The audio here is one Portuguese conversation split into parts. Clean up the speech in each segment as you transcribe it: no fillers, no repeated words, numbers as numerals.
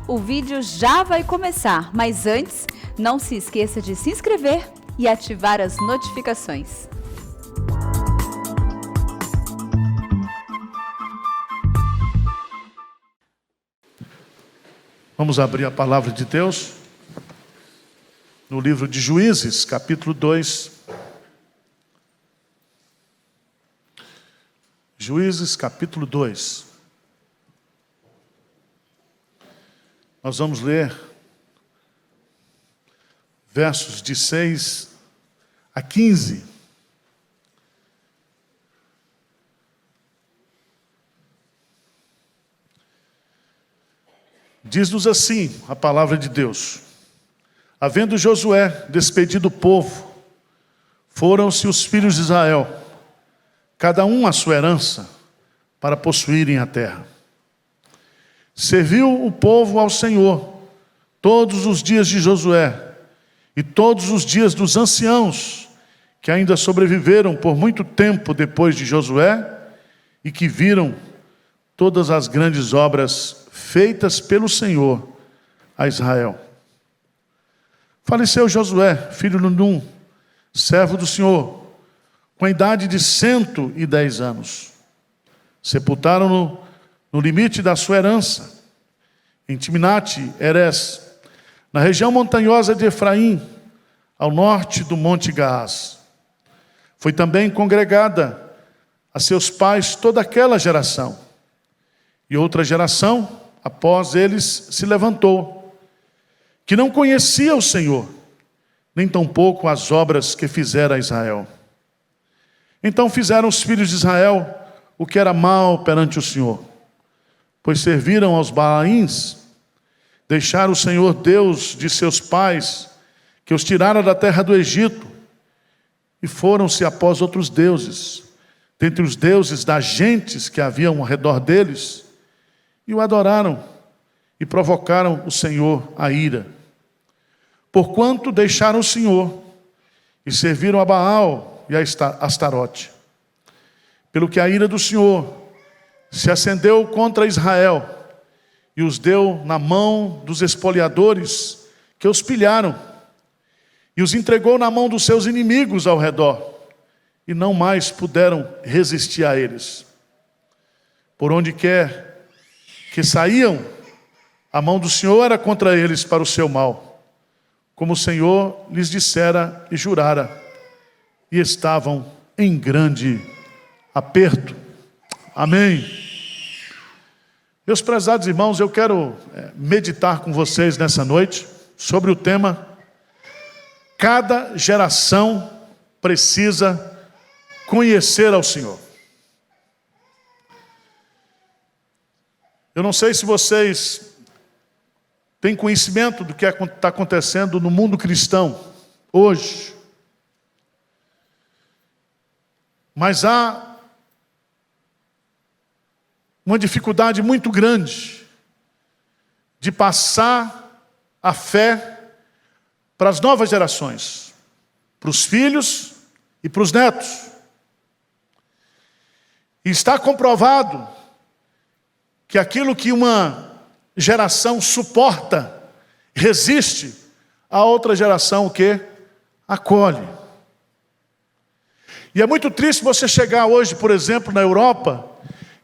O vídeo já vai começar, mas antes, não se esqueça de se inscrever e ativar as notificações. Vamos abrir a palavra de Deus no livro de Juízes, capítulo 2. Juízes, capítulo 2. Nós vamos ler versos de 6 a 15. Diz-nos assim a palavra de Deus: havendo Josué despedido o povo, foram-se os filhos de Israel, cada um a sua herança, para possuírem a terra. Serviu o povo ao Senhor todos os dias de Josué e todos os dias dos anciãos, que ainda sobreviveram por muito tempo depois de Josué e que viram todas as grandes obras feitas pelo Senhor a Israel. Faleceu Josué, filho de Num, servo do Senhor, com a idade de 110 anos. Sepultaram-no no limite da sua herança, em Timnate-Herés, na região montanhosa de Efraim, ao norte do Monte Gaás. Foi também congregada a seus pais toda aquela geração. E outra geração, após eles, se levantou, que não conhecia o Senhor, nem tampouco as obras que fizera a Israel. Então fizeram os filhos de Israel o que era mal perante o Senhor, pois serviram aos Baalins, deixaram o Senhor Deus de seus pais, que os tirara da terra do Egito, e foram-se após outros deuses, dentre os deuses das gentes que haviam ao redor deles, e o adoraram, e provocaram o Senhor a ira. Porquanto deixaram o Senhor, e serviram a Baal e a Astarote. Pelo que a ira do Senhor se acendeu contra Israel, e os deu na mão dos espoliadores, que os pilharam, e os entregou na mão dos seus inimigos ao redor, e não mais puderam resistir a eles. Por onde quer que saíam, a mão do Senhor era contra eles para o seu mal, como o Senhor lhes dissera e jurara, e estavam em grande aperto. Amém. Meus prezados irmãos, eu quero meditar com vocês nessa noite sobre o tema: cada geração precisa conhecer ao Senhor. Eu não sei se vocês têm conhecimento do que está acontecendo no mundo cristão hoje, mas há uma dificuldade muito grande de passar a fé para as novas gerações, para os filhos e para os netos. E está comprovado que aquilo que uma geração suporta, resiste, a outra geração o quê? Acolhe. E é muito triste você chegar hoje, por exemplo, na Europa,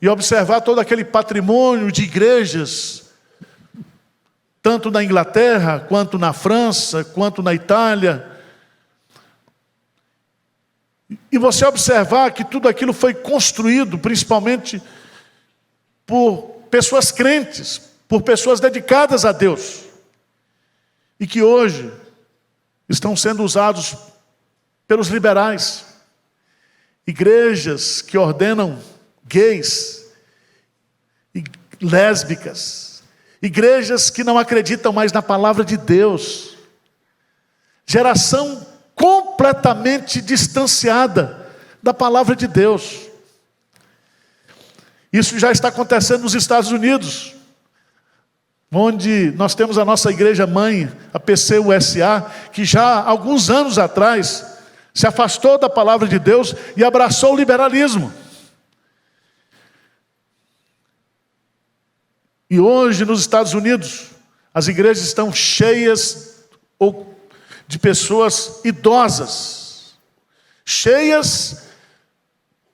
e observar todo aquele patrimônio de igrejas, tanto na Inglaterra, quanto na França, quanto na Itália, e você observar que tudo aquilo foi construído principalmente por pessoas crentes, por pessoas dedicadas a Deus, e que hoje estão sendo usados pelos liberais, igrejas que ordenam gays e lésbicas, igrejas que não acreditam mais na palavra de Deus, geração completamente distanciada da palavra de Deus. Isso já está acontecendo nos Estados Unidos, onde nós temos a nossa igreja mãe, a PCUSA, que já há alguns anos atrás se afastou da palavra de Deus e abraçou o liberalismo. E hoje nos Estados Unidos, as igrejas estão cheias de pessoas idosas. Cheias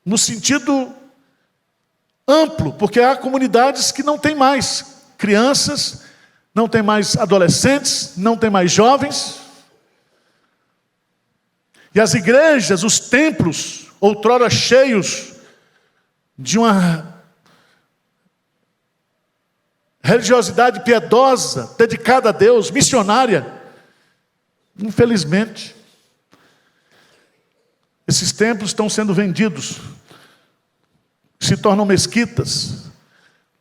no sentido amplo, porque há comunidades que não têm mais crianças, não tem mais adolescentes, não tem mais jovens. E as igrejas, os templos, outrora cheios de uma religiosidade piedosa, dedicada a Deus, missionária, infelizmente, esses templos estão sendo vendidos, se tornam mesquitas.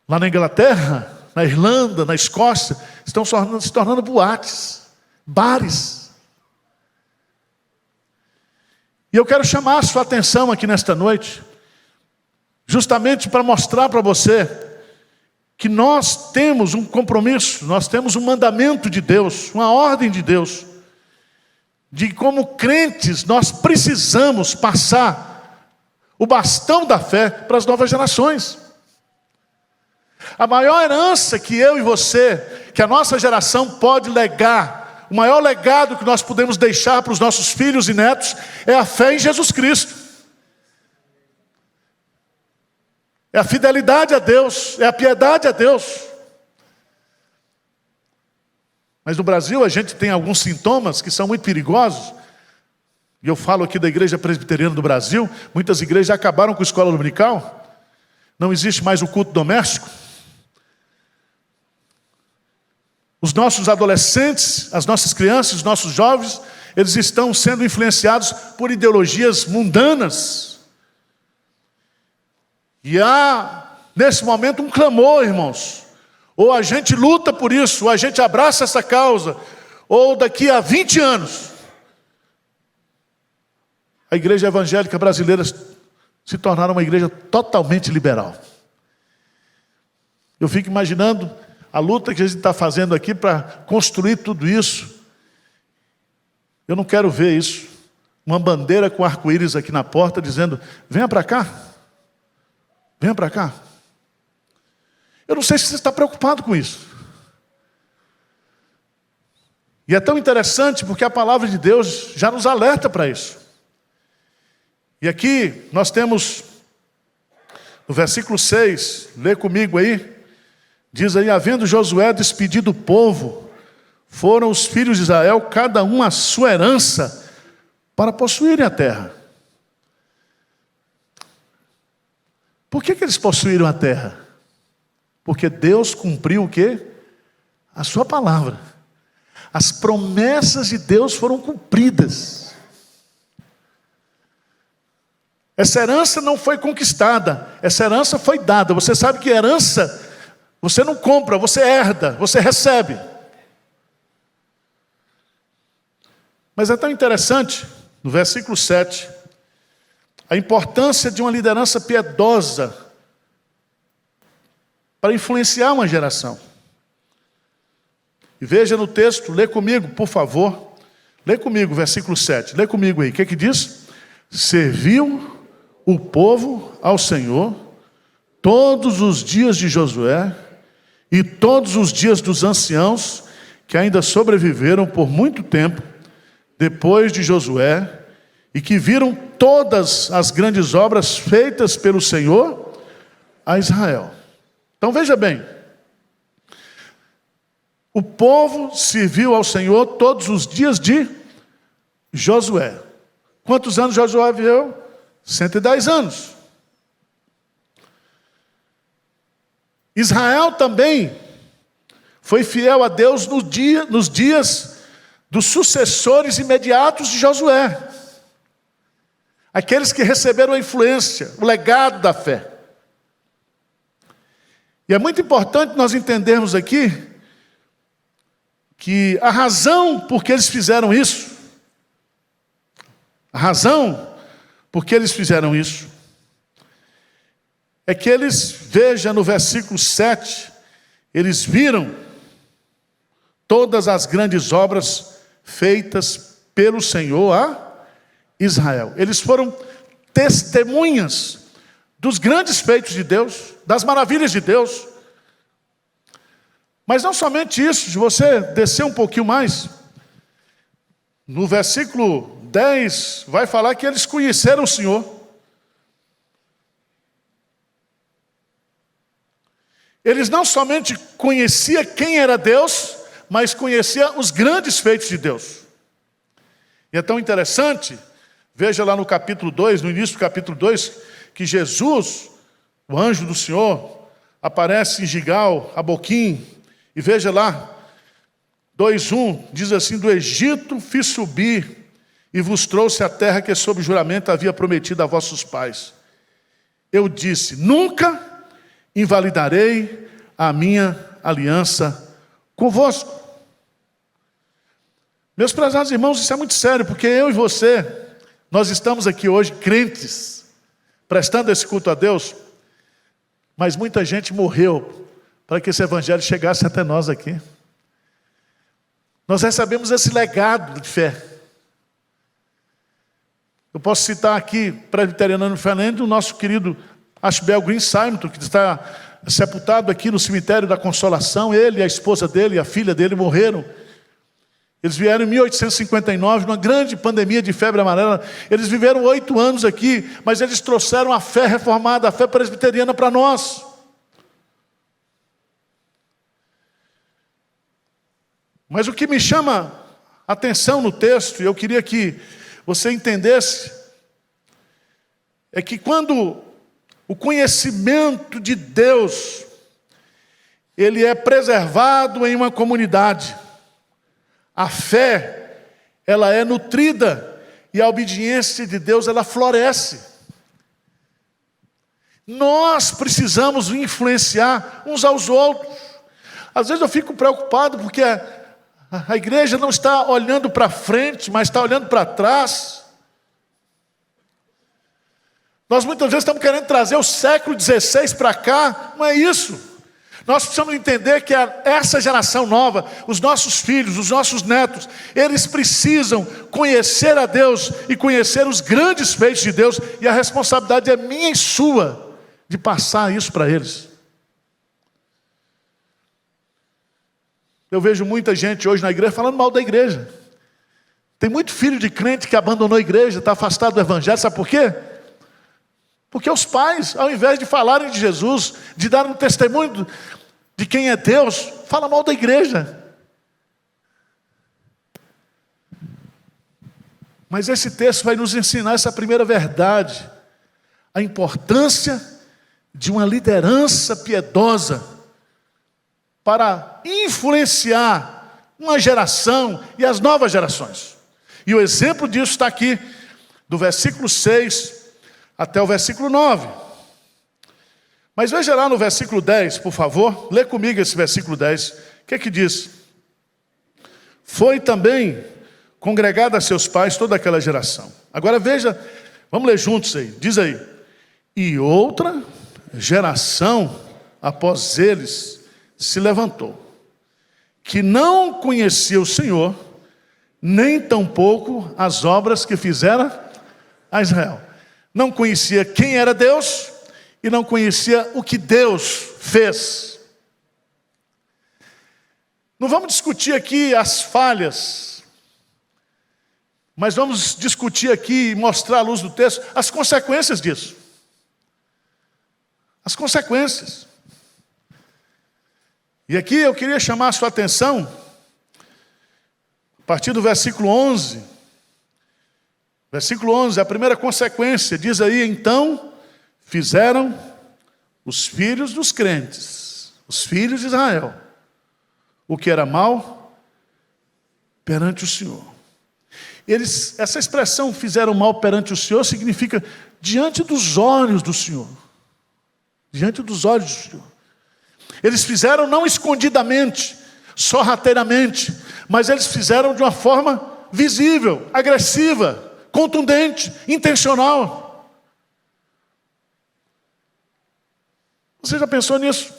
Lá na Inglaterra, na Irlanda, na Escócia, estão se tornando boates, bares. E eu quero chamar a sua atenção aqui nesta noite, justamente para mostrar para você que nós temos um compromisso, nós temos um mandamento de Deus, uma ordem de Deus, de como crentes nós precisamos passar o bastão da fé para as novas gerações. A maior herança que eu e você, que a nossa geração pode legar, o maior legado que nós podemos deixar para os nossos filhos e netos é a fé em Jesus Cristo. É a fidelidade a Deus, é a piedade a Deus. Mas no Brasil a gente tem alguns sintomas que são muito perigosos. E eu falo aqui da Igreja Presbiteriana do Brasil, muitas igrejas já acabaram com a escola dominical. Não existe mais o culto doméstico. Os nossos adolescentes, as nossas crianças, os nossos jovens, eles estão sendo influenciados por ideologias mundanas. E há, nesse momento, um clamor, irmãos. Ou a gente luta por isso, ou a gente abraça essa causa, ou daqui a 20 anos, a igreja evangélica brasileira se tornará uma igreja totalmente liberal. Eu fico imaginando a luta que a gente está fazendo aqui para construir tudo isso. Eu não quero ver isso. Uma bandeira com arco-íris aqui na porta dizendo, venha para cá. Venha para cá. Eu não sei se você está preocupado com isso. E é tão interessante porque a palavra de Deus já nos alerta para isso. E aqui nós temos, no versículo 6, lê comigo aí, diz aí, havendo Josué despedido o povo, foram os filhos de Israel, cada um a sua herança, para possuírem a terra. Por que eles possuíram a terra? Porque Deus cumpriu o quê? A sua palavra. As promessas de Deus foram cumpridas. Essa herança não foi conquistada, essa herança foi dada. Você sabe que herança, você não compra, você herda, você recebe. Mas é tão interessante, no versículo 7, a importância de uma liderança piedosa para influenciar uma geração. E veja no texto, lê comigo, por favor. Lê comigo, versículo 7. Lê comigo aí. O que diz? Serviu o povo ao Senhor todos os dias de Josué e todos os dias dos anciãos que ainda sobreviveram por muito tempo depois de Josué e que viram todas as grandes obras feitas pelo Senhor a Israel. Então veja bem, o povo serviu ao Senhor todos os dias de Josué. Quantos anos Josué viveu? 110 anos. Israel também foi fiel a Deus nos dias dos sucessores imediatos de Josué. Aqueles que receberam a influência, o legado da fé. E é muito importante nós entendermos aqui que a razão por que eles fizeram isso, a razão por que eles fizeram isso, é que eles, veja no versículo 7, eles viram todas as grandes obras feitas pelo Senhor a Israel. Eles foram testemunhas dos grandes feitos de Deus, das maravilhas de Deus. Mas não somente isso, se você descer um pouquinho mais, no versículo 10, vai falar que eles conheceram o Senhor. Eles não somente conheciam quem era Deus, mas conheciam os grandes feitos de Deus. E é tão interessante, veja lá no capítulo 2, no início do capítulo 2, que Jesus, o anjo do Senhor, aparece em Gigal, a Boquim, e veja lá, 2:1, diz assim: do Egito fiz subir, e vos trouxe a terra que sob juramento havia prometido a vossos pais. Eu disse: nunca invalidarei a minha aliança convosco. Meus prezados irmãos, isso é muito sério, porque eu e você, nós estamos aqui hoje crentes, prestando esse culto a Deus, mas muita gente morreu para que esse evangelho chegasse até nós aqui. Nós recebemos esse legado de fé. Eu posso citar aqui, presbiteriano diferente, o nosso querido Ashbel Green Simon, que está sepultado aqui no cemitério da Consolação. Ele, a esposa dele e a filha dele morreram. Eles vieram em 1859, numa grande pandemia de febre amarela. Eles viveram 8 anos aqui, mas eles trouxeram a fé reformada, a fé presbiteriana para nós. Mas o que me chama a atenção no texto, e eu queria que você entendesse, é que quando o conhecimento de Deus, ele é preservado em uma comunidade, a fé, ela é nutrida, e a obediência de Deus, ela floresce. Nós precisamos influenciar uns aos outros. Às vezes eu fico preocupado porque a igreja não está olhando para frente, mas está olhando para trás. Nós muitas vezes estamos querendo trazer o século XVI para cá, não é isso. Nós precisamos entender que essa geração nova, os nossos filhos, os nossos netos, eles precisam conhecer a Deus e conhecer os grandes feitos de Deus, e a responsabilidade é minha e sua de passar isso para eles. Eu vejo muita gente hoje na igreja falando mal da igreja. Tem muito filho de crente que abandonou a igreja, está afastado do evangelho, sabe por quê? Porque os pais, ao invés de falarem de Jesus, de dar um testemunho de quem é Deus, falam mal da igreja. Mas esse texto vai nos ensinar essa primeira verdade, a importância de uma liderança piedosa para influenciar uma geração e as novas gerações. E o exemplo disso está aqui, do versículo 6 até o versículo 9. Mas veja lá no versículo 10, por favor. Lê comigo esse versículo 10. O que é que diz? Foi também congregada a seus pais toda aquela geração. Agora veja, vamos ler juntos aí. Diz aí: e outra geração após eles se levantou, que não conhecia o Senhor, nem tampouco as obras que fizera a Israel. Não conhecia quem era Deus e não conhecia o que Deus fez. Não vamos discutir aqui as falhas, mas vamos discutir aqui e mostrar à luz do texto as consequências disso. As consequências. E aqui eu queria chamar a sua atenção, a partir do versículo 11. Versículo 11, a primeira consequência, diz aí: então fizeram os filhos dos crentes, os filhos de Israel, o que era mal perante o Senhor. Essa expressão, fizeram mal perante o Senhor, significa diante dos olhos do Senhor. Diante dos olhos do Senhor. Eles fizeram não escondidamente, sorrateiramente, mas eles fizeram de uma forma visível, agressiva, contundente, intencional. Você já pensou nisso?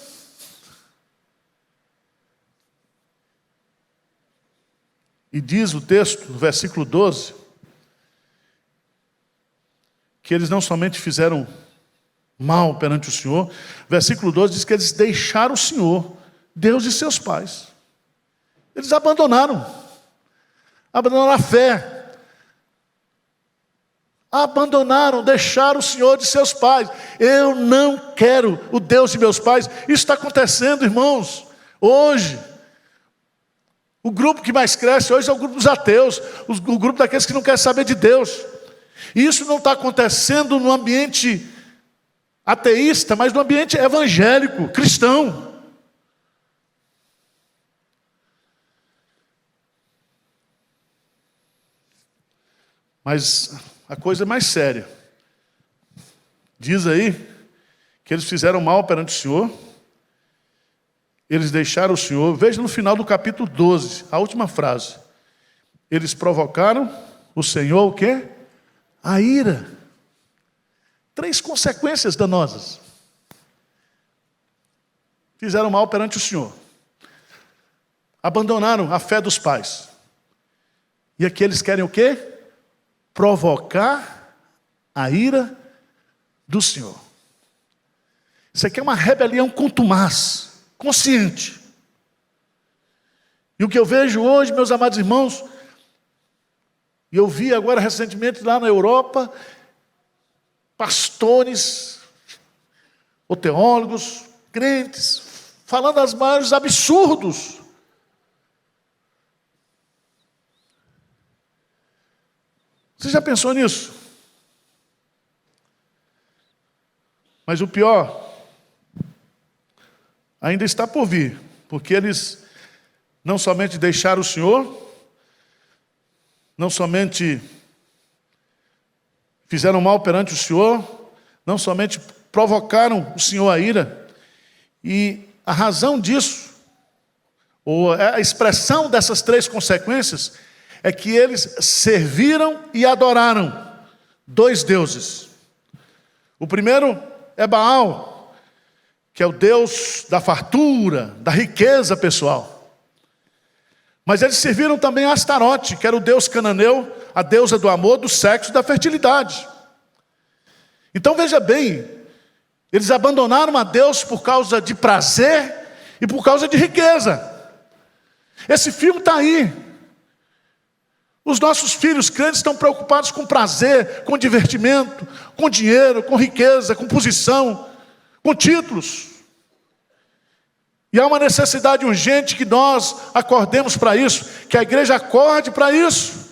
E diz o texto, no versículo 12, que eles não somente fizeram mal perante o Senhor, versículo 12 diz que eles deixaram o Senhor Deus de seus pais. Eles abandonaram a fé. Abandonaram, deixaram o Senhor de seus pais. Eu não quero o Deus de meus pais. Isso está acontecendo, irmãos, hoje. O grupo que mais cresce hoje é o grupo dos ateus, o grupo daqueles que não querem saber de Deus. E isso não está acontecendo no ambiente ateísta, mas no ambiente evangélico, cristão. Mas a coisa é mais séria. Diz aí que eles fizeram mal perante o Senhor, eles deixaram o Senhor. Veja no final do capítulo 12, a última frase. Eles provocaram o Senhor o quê? A ira. 3 consequências danosas. Fizeram mal perante o Senhor. Abandonaram a fé dos pais. E aqui eles querem o quê? Provocar a ira do Senhor. Isso aqui é uma rebelião contumaz, consciente. E o que eu vejo hoje, meus amados irmãos, e eu vi agora recentemente lá na Europa, pastores, ou teólogos, crentes, falando os maiores absurdos. Você já pensou nisso? Mas o pior ainda está por vir, porque eles não somente deixaram o Senhor, não somente fizeram mal perante o Senhor, não somente provocaram o Senhor a ira, e a razão disso, ou a expressão dessas 3 consequências, é que eles serviram e adoraram 2 deuses. O primeiro é Baal, que é o Deus da fartura, da riqueza pessoal. Mas eles serviram também a Astarote, que era o Deus cananeu, a deusa do amor, do sexo e da fertilidade. Então veja bem, eles abandonaram a Deus por causa de prazer e por causa de riqueza. Esse filme está aí. Os nossos filhos crentes estão preocupados com prazer, com divertimento, com dinheiro, com riqueza, com posição, com títulos. E há uma necessidade urgente que nós acordemos para isso, que a igreja acorde para isso.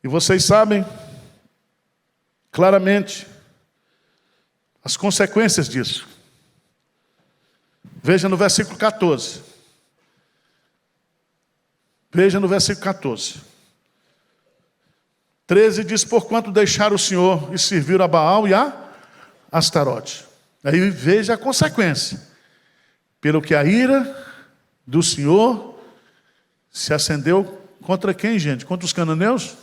E vocês sabem claramente as consequências disso. Veja no versículo 14. Veja no versículo 14. 13 diz: porquanto deixaram o Senhor e serviram a Baal e a Astarote. Aí veja a consequência. Pelo que a ira do Senhor se acendeu contra quem, gente? Contra os cananeus?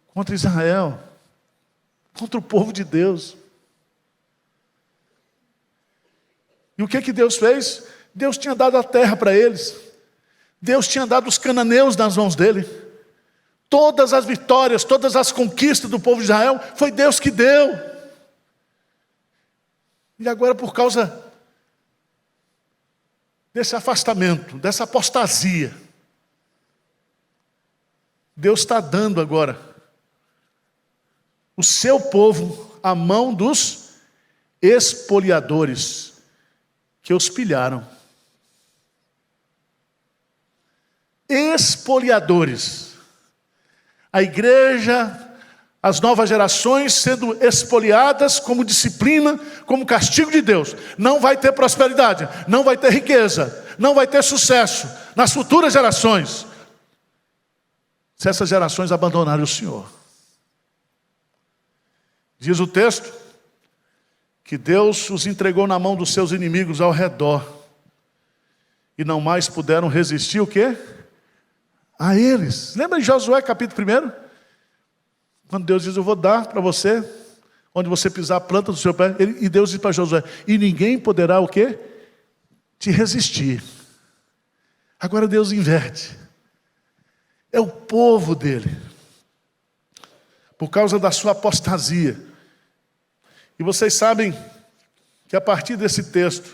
Contra Israel. Contra o povo de Deus. E o que Deus fez? Deus tinha dado a terra para eles. Deus tinha dado os cananeus nas mãos dele. Todas as vitórias, todas as conquistas do povo de Israel, foi Deus que deu. E agora, por causa desse afastamento, dessa apostasia, Deus está dando agora o seu povo à mão dos espoliadores, que os pilharam. Espoliadores. A igreja, as novas gerações sendo espoliadas como disciplina, como castigo de Deus. Não vai ter prosperidade, não vai ter riqueza, não vai ter sucesso nas futuras gerações, se essas gerações abandonarem o Senhor. Diz o texto que Deus os entregou na mão dos seus inimigos ao redor, e não mais puderam resistir o quê? A eles. Lembra de Josué capítulo 1? Quando Deus diz: eu vou dar para você, onde você pisar a planta do seu pé. E Deus diz para Josué: e ninguém poderá o quê? Te resistir. Agora Deus inverte. É o povo dele. Por causa da sua apostasia. E vocês sabem que a partir desse texto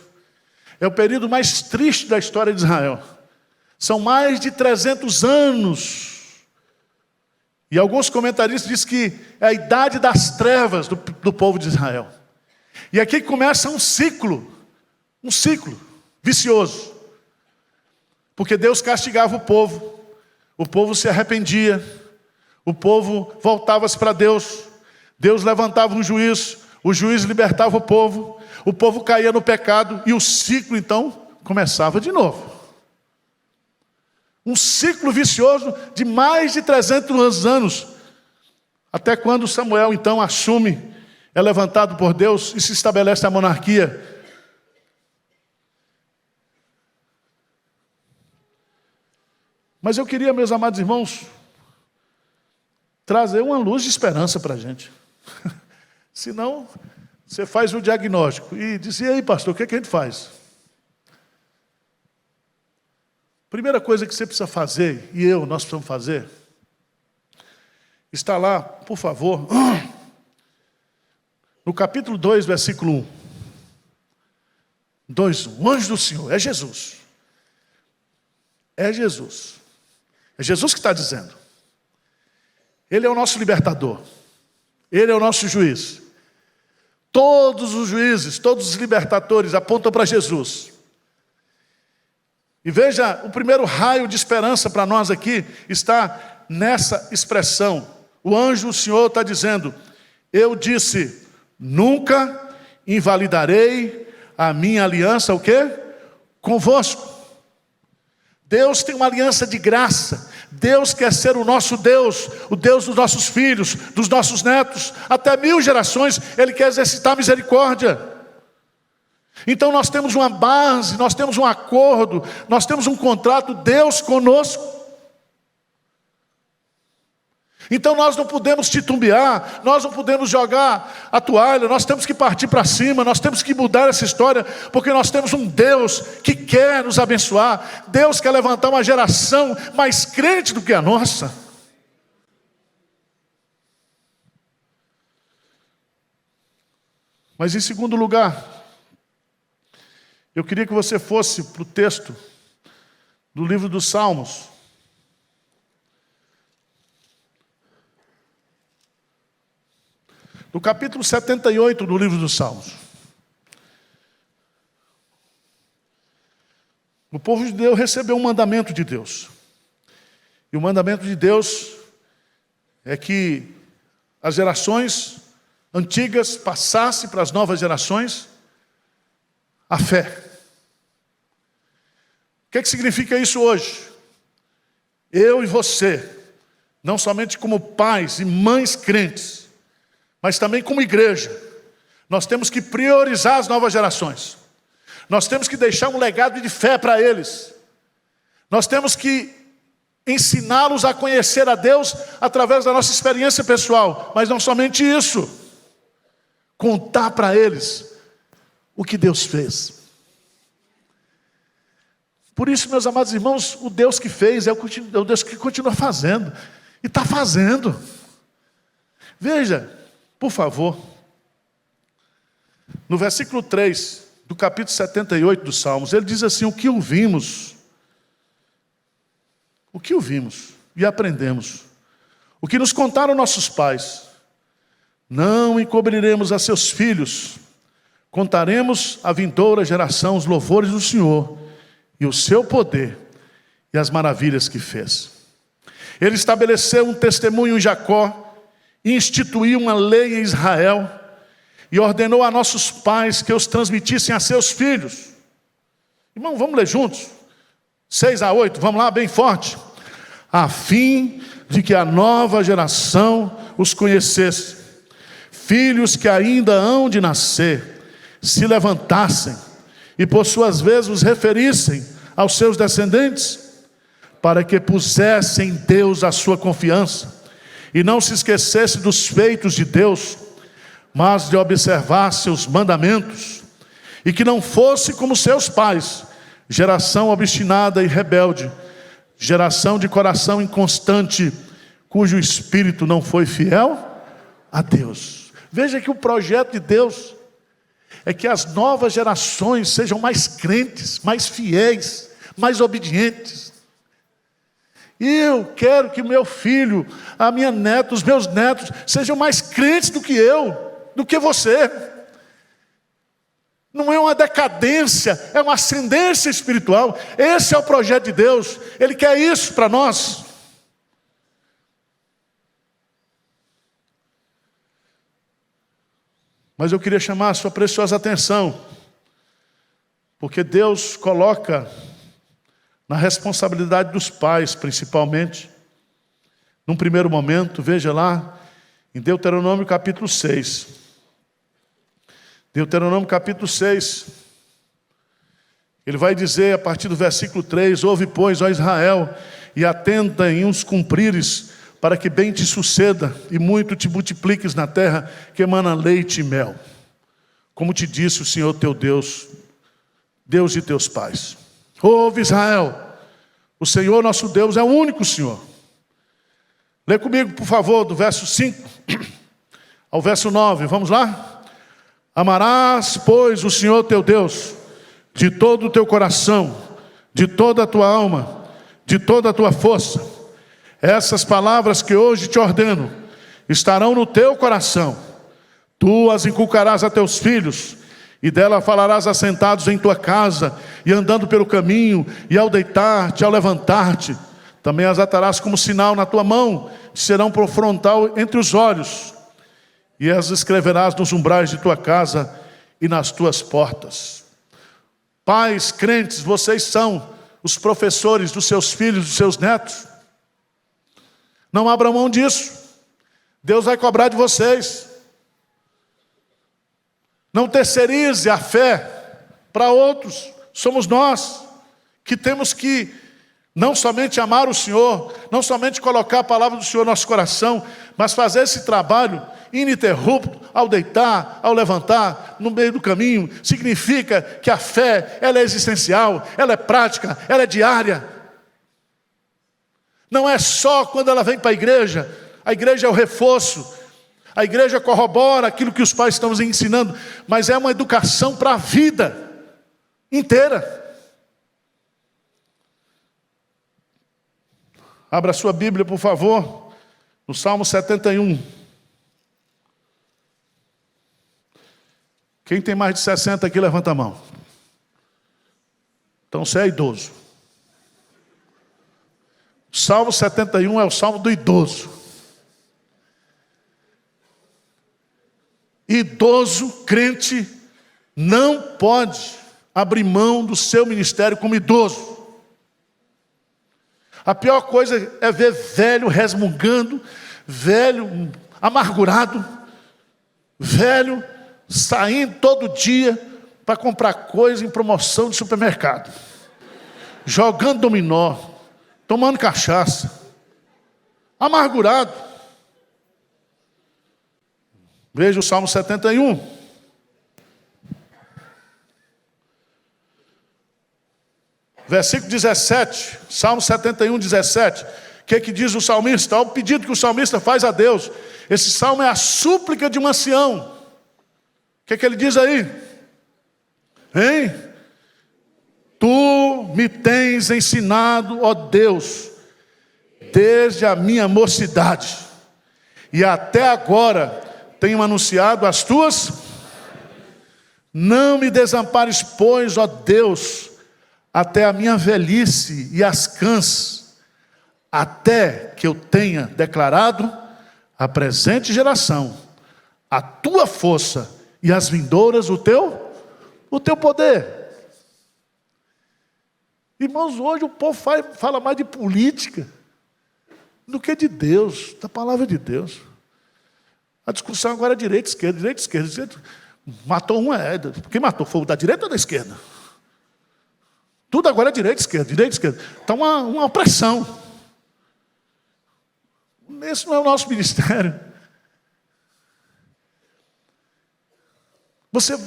é o período mais triste da história de Israel. São mais de 300 anos. E alguns comentaristas dizem que é a idade das trevas do povo de Israel. E aqui começa um ciclo vicioso. Porque Deus castigava o povo se arrependia, o povo voltava-se para Deus, Deus levantava um juiz, o juiz libertava o povo caía no pecado e o ciclo então começava de novo. Um ciclo vicioso de mais de 300 anos, até quando Samuel então assume, é levantado por Deus e se estabelece a monarquia. Mas eu queria, meus amados irmãos, trazer uma luz de esperança para a gente. Senão, você faz o diagnóstico e diz, e aí pastor, o que é que a gente faz? Primeira coisa que você precisa fazer, e nós precisamos fazer, está lá, por favor, no capítulo 2, versículo 1. 2, o anjo do Senhor, é Jesus. É Jesus. É Jesus que está dizendo. Ele é o nosso libertador. Ele é o nosso juiz. Todos os juízes, todos os libertadores apontam para Jesus. E veja, o primeiro raio de esperança para nós aqui está nessa expressão. O anjo do Senhor está dizendo, eu disse, nunca invalidarei a minha aliança, o quê? Convosco. Deus tem uma aliança de graça. Deus quer ser o nosso Deus, o Deus dos nossos filhos, dos nossos netos, até 1000 gerações, Ele quer exercitar misericórdia. Então nós temos uma base, nós temos um acordo, nós temos um contrato, Deus conosco. Então nós não podemos titubear, nós não podemos jogar a toalha, nós temos que partir para cima, nós temos que mudar essa história, porque nós temos um Deus que quer nos abençoar, Deus quer levantar uma geração mais crente do que a nossa. Mas em segundo lugar, eu queria que você fosse para o texto do livro dos Salmos. No capítulo 78 do livro dos Salmos. O povo de Deus recebeu um mandamento de Deus. E o mandamento de Deus é que as gerações antigas passassem para as novas gerações a fé. O que significa isso hoje? Eu e você, não somente como pais e mães crentes, mas também como igreja, nós temos que priorizar as novas gerações. Nós temos que deixar um legado de fé para eles. Nós temos que ensiná-los a conhecer a Deus através da nossa experiência pessoal. Mas não somente isso. Contar para eles o que Deus fez. Por isso, meus amados irmãos, o Deus que fez é o Deus que continua fazendo. E está fazendo. Veja, por favor, no versículo 3 do capítulo 78 dos Salmos, ele diz assim, o que ouvimos e aprendemos, o que nos contaram nossos pais, não encobriremos a seus filhos, contaremos à vindoura geração os louvores do Senhor e o seu poder e as maravilhas que fez. Ele estabeleceu um testemunho em Jacó, instituiu uma lei em Israel e ordenou a nossos pais que os transmitissem a seus filhos. Irmão, vamos ler juntos? 6-8, vamos lá, bem forte. A fim de que a nova geração os conhecesse, filhos que ainda hão de nascer, se levantassem e por suas vezes os referissem aos seus descendentes, para que pusessem em Deus a sua confiança, e não se esquecesse dos feitos de Deus, mas de observar seus mandamentos, e que não fosse como seus pais, geração obstinada e rebelde, geração de coração inconstante, cujo espírito não foi fiel a Deus. Veja que o projeto de Deus é que as novas gerações sejam mais crentes, mais fiéis, mais obedientes. E eu quero que meu filho, a minha neta, os meus netos sejam mais crentes do que eu, do que você. Não é uma decadência, é uma ascendência espiritual. Esse é o projeto de Deus. Ele quer isso para nós. Mas eu queria chamar a sua preciosa atenção, porque Deus coloca na responsabilidade dos pais, principalmente, num primeiro momento, veja lá, em Deuteronômio capítulo 6. Deuteronômio capítulo 6. Ele vai dizer a partir do versículo 3: ouve, pois, ó Israel, e atenta em os cumprires, para que bem te suceda, e muito te multipliques na terra, que emana leite e mel. Como te disse o Senhor teu Deus, Deus de teus pais. Ouve, Israel, o Senhor nosso Deus é o único Senhor. Lê comigo, por favor, do verso 5 ao verso 9, vamos lá? Amarás, pois, o Senhor teu Deus, de todo o teu coração, de toda a tua alma, de toda a tua força. Essas palavras que hoje te ordeno estarão no teu coração. Tu as inculcarás a teus filhos, e dela falarás assentados em tua casa, e andando pelo caminho, e ao deitar-te, ao levantar-te. Também as atarás como sinal na tua mão, e serão por frontal entre os olhos. E as escreverás nos umbrais de tua casa e nas tuas portas. Pais crentes, vocês são os professores dos seus filhos, dos seus netos. Não abram mão disso. Deus vai cobrar de vocês. Não terceirize a fé para outros. Somos nós que temos que não somente amar o Senhor, não somente colocar a palavra do Senhor no nosso coração, mas fazer esse trabalho ininterrupto, ao deitar, ao levantar, no meio do caminho. Significa que a fé, ela é existencial, ela é prática, ela é diária. Não é só quando ela vem para a igreja é o reforço, a igreja corrobora aquilo que os pais estão nos ensinando, mas é uma educação para a vida inteira. Abra sua Bíblia, por favor, no Salmo 71. Quem tem mais de 60 aqui, levanta a mão. Então você é idoso. O Salmo 71 é o Salmo do idoso. Idoso, crente, não pode abrir mão do seu ministério como idoso. A pior coisa é ver velho resmungando, velho amargurado, velho saindo todo dia para comprar coisa em promoção de supermercado, jogando dominó, tomando cachaça, amargurado. Veja o Salmo 71. Versículo 17, Salmo 71, 17. O que diz o salmista? Olha o pedido que o salmista faz a Deus. Esse salmo é a súplica de um ancião. O que ele diz aí? Hein? Tu me tens ensinado, ó Deus, desde a minha mocidade, e até agora tenho anunciado as tuas. Não me desampares, pois, ó Deus, até a minha velhice e as canse, até que eu tenha declarado à presente geração a tua força e as vindouras o teu poder. Irmãos, hoje o povo fala mais de política do que de Deus, da palavra de Deus. A discussão agora é direita, esquerda, direita, esquerda, direita. Matou um, quem matou? Foi o da direita ou da esquerda? Tudo agora é direita, esquerda, direita, esquerda. Então uma opressão. Esse não é o nosso ministério. Você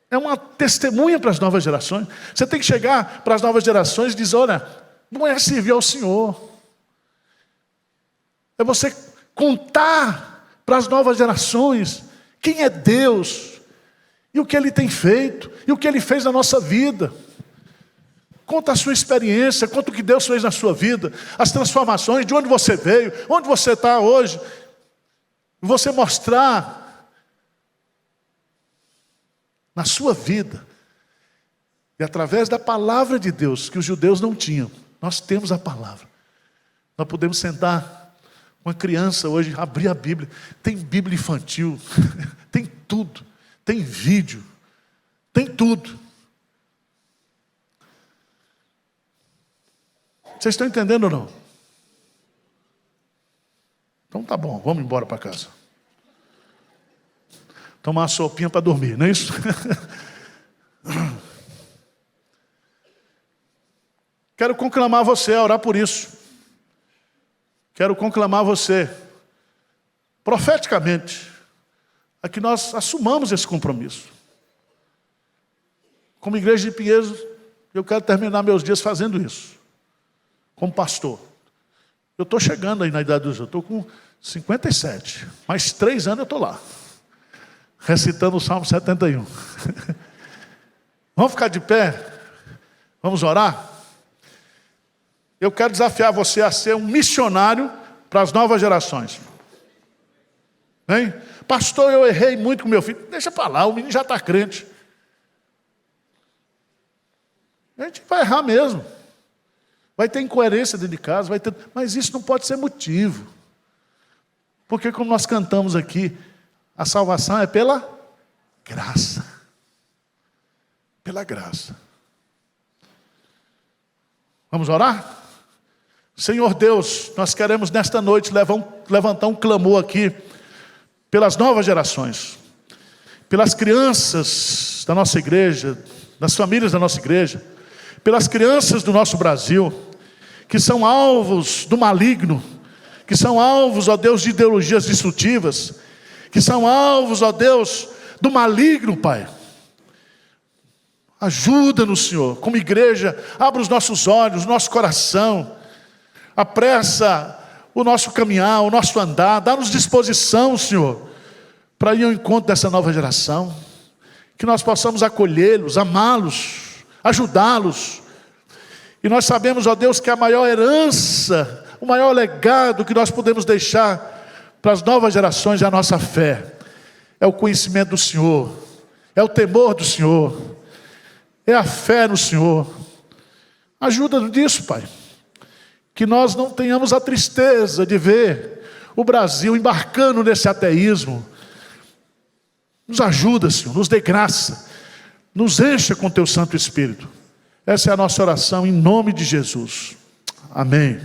é uma testemunha para as novas gerações. Você tem que chegar para as novas gerações e dizer: olha, não é servir ao Senhor. É você contar para as novas gerações quem é Deus e o que Ele tem feito, e o que Ele fez na nossa vida. Conta a sua experiência, conta o que Deus fez na sua vida, as transformações, de onde você veio, onde você está hoje. Você mostrar na sua vida, e através da palavra de Deus, que os judeus não tinham, nós temos a palavra. Nós podemos sentar com uma criança hoje, abrir a Bíblia, tem Bíblia infantil, tem tudo, tem vídeo, tem tudo. Vocês estão entendendo ou não? Então tá bom, vamos embora para casa. Tomar uma sopinha para dormir, não é isso? Quero conclamar você a orar por isso. Quero conclamar você, profeticamente, a que nós assumamos esse compromisso. Como igreja de Pinheiros, eu quero terminar meus dias fazendo isso. Como pastor. Eu estou chegando aí na idade dos... Eu estou com 57. Mais 3 anos eu estou lá. Recitando o Salmo 71. Vamos ficar de pé? Vamos orar? Eu quero desafiar você a ser um missionário para as novas gerações. Hein? Pastor, eu errei muito com meu filho. Deixa para lá, o menino já está crente. A gente vai errar mesmo. Vai ter incoerência dentro de casa, vai ter... mas isso não pode ser motivo. Porque como nós cantamos aqui, a salvação é pela graça. Pela graça. Vamos orar? Senhor Deus, nós queremos nesta noite levantar um clamor aqui pelas novas gerações, pelas crianças da nossa igreja, das famílias da nossa igreja, pelas crianças do nosso Brasil, que são alvos do maligno, que são alvos, ó Deus, de ideologias destrutivas, que são alvos, ó Deus, do maligno, Pai. Ajuda-nos, Senhor, como igreja, abra os nossos olhos, o nosso coração, apressa o nosso caminhar, o nosso andar, dá-nos disposição, Senhor, para ir ao encontro dessa nova geração, que nós possamos acolhê-los, amá-los, ajudá-los. E nós sabemos, ó Deus, que a maior herança, o maior legado que nós podemos deixar para as novas gerações é a nossa fé, é o conhecimento do Senhor, é o temor do Senhor, é a fé no Senhor. Ajuda-nos nisso, Pai, que nós não tenhamos a tristeza de ver o Brasil embarcando nesse ateísmo. Nos ajuda, Senhor, nos dê graça, nos encha com Teu Santo Espírito. Essa é a nossa oração em nome de Jesus. Amém.